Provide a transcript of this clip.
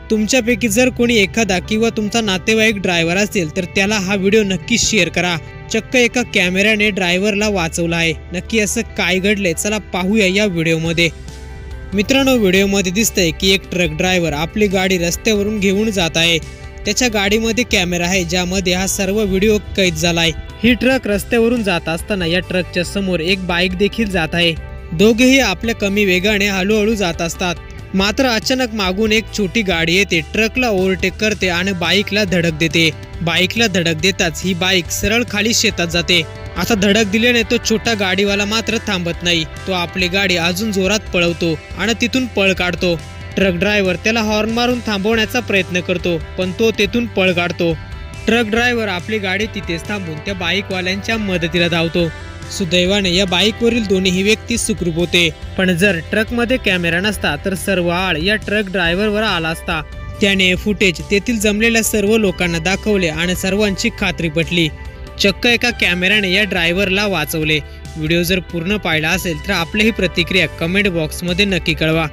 तुमच्यापैकी जर कोणी एखादा किंवा तुमचा नातेवाईक ड्रायव्हर असेल तर त्याला हा व्हिडिओ नक्की शेअर करा। चक्क एका कॅमेऱ्याने ड्रायव्हरला वाचवलं आहे। नक्की असं काय घडलंय चला पाहूया या व्हिडिओमध्ये। मित्रांनो, व्हिडिओमध्ये दिसतंय की एक ट्रक ड्रायव्हर आपली गाडी रस्त्यावरून घेऊन जात आहे। त्याच्या गाडीमध्ये कॅमेरा आहे ज्यामध्ये हा सर्व व्हिडिओ कैद झालाय। ही ट्रक रस्त्यावरून जात असताना या ट्रकच्या समोर एक बाईक देखील जात आहे। दोघेही आपल्या कमी वेगाने हळूहळू जात असतात। मात्र अचानक मागून एक छोटी गाडी येते, ट्रकला ओव्हरटेक करते आणि बाईकला धडक देते। बाईकला धडक देताच ही बाईक सरळ खाली शेतात जाते। आता धडक दिल्याने तो छोटा गाडीवाला मात्र थांबत नाही। तो आपली गाडी अजून जोरात पळवतो आणि तिथून पळ काढतो। ट्रक ड्रायव्हर त्याला हॉर्न मारून थांबवण्याचा प्रयत्न करतो, पण तो तेथून पळ काढतो। ट्रक ड्रायव्हर आपली गाडी तिथेच थांबून त्या बाईकवाल्यांच्या मदतीला धावतो। सुदैवाने या बाईकवरील दोन्ही व्यक्ती सुखरूप होते, पण जर ट्रकमध्ये कॅमेरा नसता तर सर्व आळ या ट्रक ड्रायव्हरवर आला असता। त्याने फुटेज तेथील जमलेल्या सर्व लोकांना दाखवले आणि सर्वांची खात्री पटली। चक्क एका कॅमेऱ्याने या ड्रायव्हरला वाचवले। व्हिडिओ जर पूर्ण पाहिला असेल तर आपलीही प्रतिक्रिया कमेंट बॉक्समध्ये नक्की कळवा।